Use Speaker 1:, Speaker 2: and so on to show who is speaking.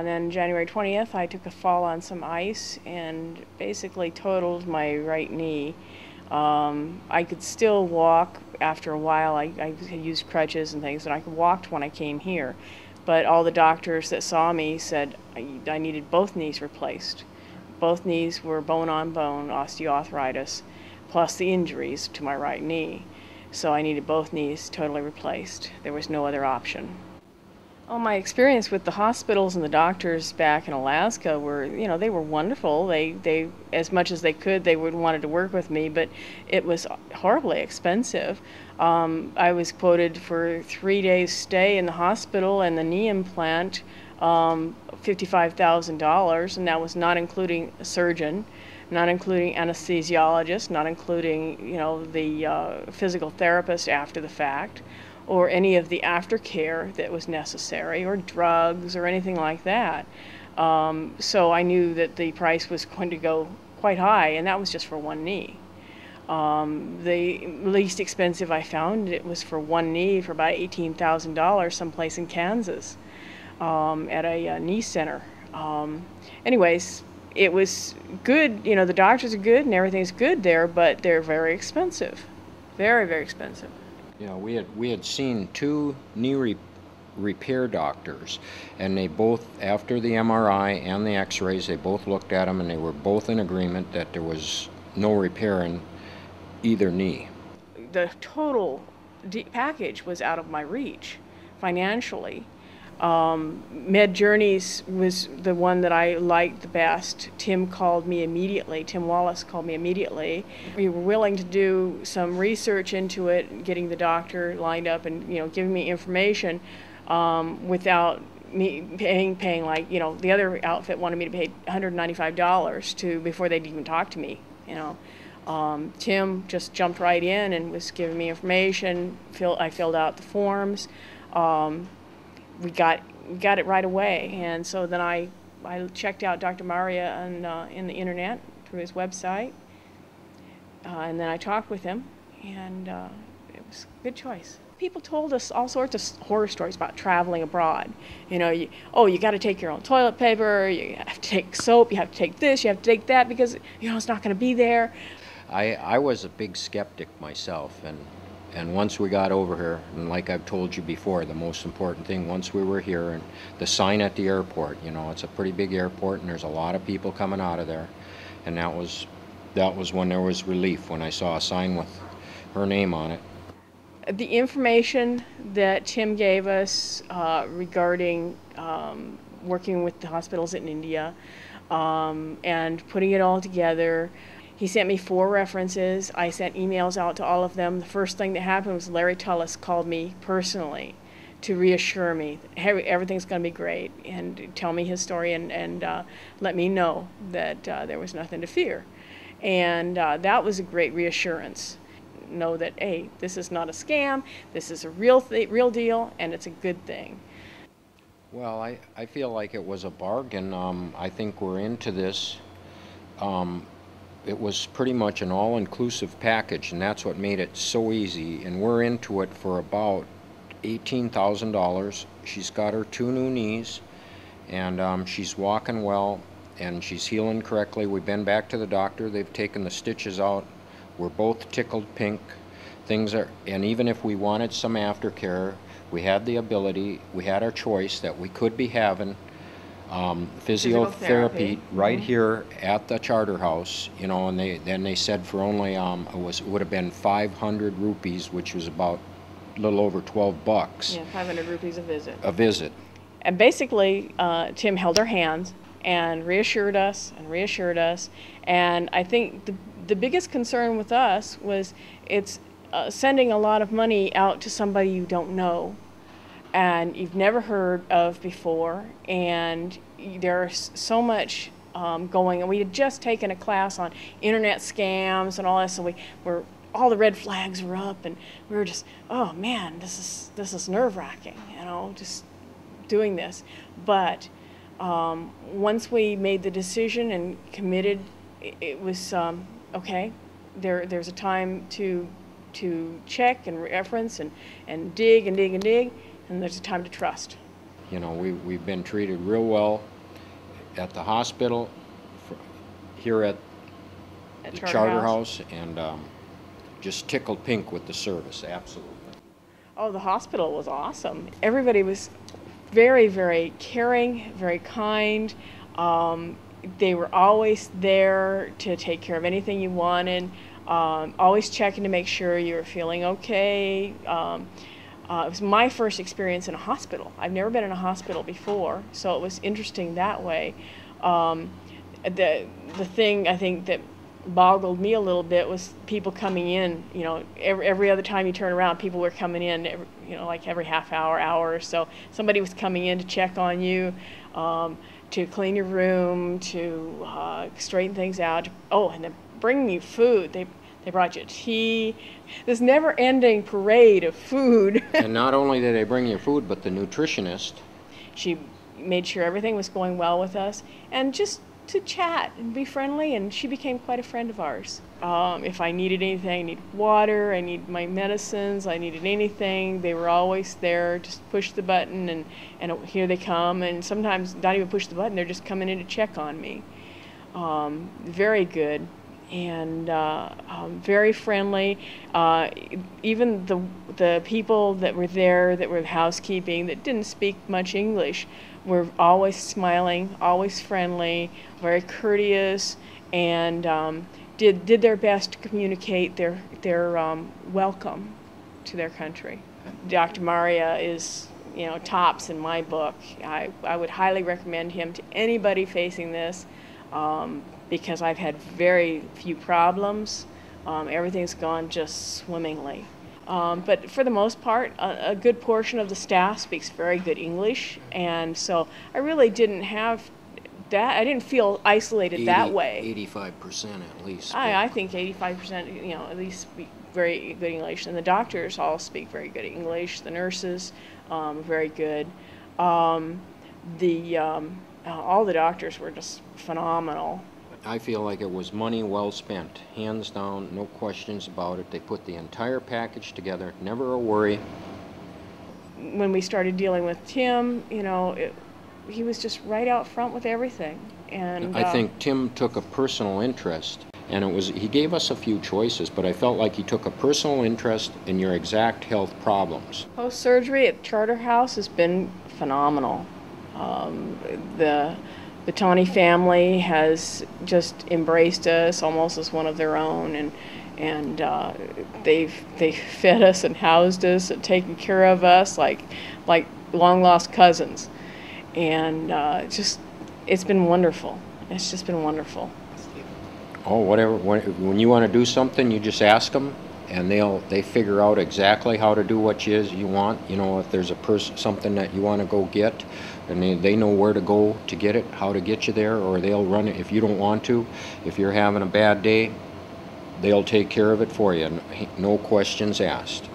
Speaker 1: then January 20th, I took a fall on some ice and basically totaled my right knee. I could still walk after a while. I used crutches and things, and I walked when I came here. But all the doctors that saw me said I needed both knees replaced. Both knees were bone-on-bone osteoarthritis, plus the injuries to my right knee. So I needed both knees totally replaced. There was no other option. Oh, my experience with the hospitals and the doctors back in Alaska were, they were wonderful. They as much as they could, they wanted to work with me, but it was horribly expensive. I was quoted for 3 days stay in the hospital and the knee implant, $55,000, and that was not including a surgeon, not including anesthesiologist, not including, the physical therapist after the fact, or any of the aftercare that was necessary, or drugs, or anything like that. So I knew that the price was going to go quite high, and that was just for one knee. The least expensive I found, it was for one knee for about $18,000 someplace in Kansas, at a knee center. Anyways, it was good. The doctors are good and everything's good there, but they're very expensive. Very, very expensive.
Speaker 2: Yeah, we had seen two knee repair doctors, and they both, after the MRI and the x-rays, they both looked at them and they were both in agreement that there was no repair in either knee.
Speaker 1: The total package was out of my reach financially. Med Journeys was the one that I liked the best. Tim called me immediately. Tim Wallace called me immediately. We were willing to do some research into it, getting the doctor lined up and giving me information without me paying like the other outfit wanted me to pay $195 before they'd even talk to me. Tim just jumped right in and was giving me information. I filled out the forms. We got it right away, and so then I checked out Dr. Maria in the internet through his website, and then I talked with him, and it was a good choice. People told us all sorts of horror stories about traveling abroad. You got to take your own toilet paper, you have to take soap, you have to take this, you have to take that, because it's not going to be there.
Speaker 2: I was a big skeptic myself, and once we got over here, and like I've told you before, the most important thing, once we were here, and the sign at the airport, it's a pretty big airport, and there's a lot of people coming out of there, and that was when there was relief, when I saw a sign with her name on it.
Speaker 1: The information that Tim gave us regarding working with the hospitals in India and putting it all together. He sent me 4 references. I sent emails out to all of them. The first thing that happened was Larry Tullis called me personally to reassure me everything's going to be great and tell me his story and let me know that there was nothing to fear. And that was a great reassurance. Know that, hey, this is not a scam, this is a real deal, and it's a good thing.
Speaker 2: Well, I feel like it was a bargain. I think we're into this. It was pretty much an all-inclusive package, and that's what made it so easy. And we're into it for about $18,000. She's got her 2 new knees, and she's walking well, and she's healing correctly. We've been back to the doctor. They've taken the stitches out. We're both tickled pink. And even if we wanted some aftercare, we had the ability, we had our choice that we could be having physiotherapy right here at the charter house, and they said for only it would have been 500 rupees, which was about a little over $12.
Speaker 1: Yeah, 500 rupees a visit.
Speaker 2: A visit.
Speaker 1: And basically, Tim held our hands and reassured us, and I think the biggest concern with us was it's sending a lot of money out to somebody you don't know and you've never heard of before, and there's so much going on. We had just taken a class on internet scams and all that, so all the red flags were up, and we were just, oh man, this is nerve-wracking, just doing this. But once we made the decision and committed, it was okay. There's a time to check and reference and dig, and there's a time to trust.
Speaker 2: We've been treated real well, at the hospital, here at the Charter House, and just tickled pink with the service, absolutely.
Speaker 1: Oh, the hospital was awesome. Everybody was very, very caring, very kind. They were always there to take care of anything you wanted, always checking to make sure you were feeling okay. It was my first experience in a hospital. I've never been in a hospital before, so it was interesting that way. The thing I think that boggled me a little bit was people coming in. You know, every other time you turn around, people were coming in. Like every half hour, hour or so, somebody was coming in to check on you, to clean your room, to straighten things out. Oh, and then bringing you food. They brought you tea. This never-ending parade of food.
Speaker 2: And not only did they bring you food, but the nutritionist.
Speaker 1: She made sure everything was going well with us, and just to chat and be friendly, and she became quite a friend of ours. If I needed anything, I needed water, I needed my medicines, I needed anything, they were always there. Just push the button and here they come, and sometimes not even push the button, they're just coming in to check on me. Very good, and very friendly. Even the people that were there that were housekeeping that didn't speak much English were always smiling, always friendly, very courteous, and did their best to communicate their welcome to their country. Dr. Maria is, tops in my book. I would highly recommend him to anybody facing this, because I've had very few problems. Everything's gone just swimmingly. But for the most part, a good portion of the staff speaks very good English, and so I really didn't have that. I didn't feel isolated that way.
Speaker 2: 85% at least.
Speaker 1: I think 85%, at least speak very good English, and the doctors all speak very good English. The nurses, very good. All the doctors were just phenomenal.
Speaker 2: I feel like it was money well spent, hands down, no questions about it. They put the entire package together, never a worry.
Speaker 1: When we started dealing with Tim, he was just right out front with everything. And
Speaker 2: I think Tim took a personal interest, and he gave us a few choices, but I felt like he took a personal interest in your exact health problems.
Speaker 1: Post-surgery at Charter House has been phenomenal. The Tawny family has just embraced us almost as one of their own, and they've fed us and housed us and taken care of us like long lost cousins, and it's been wonderful. It's just been wonderful.
Speaker 2: Oh, whatever. When you want to do something, you just ask them, and they figure out exactly how to do what you want. If there's something that you want to go get, and they know where to go to get it, how to get you there, or they'll run it if you don't want to. If you're having a bad day, they'll take care of it for you. No questions asked.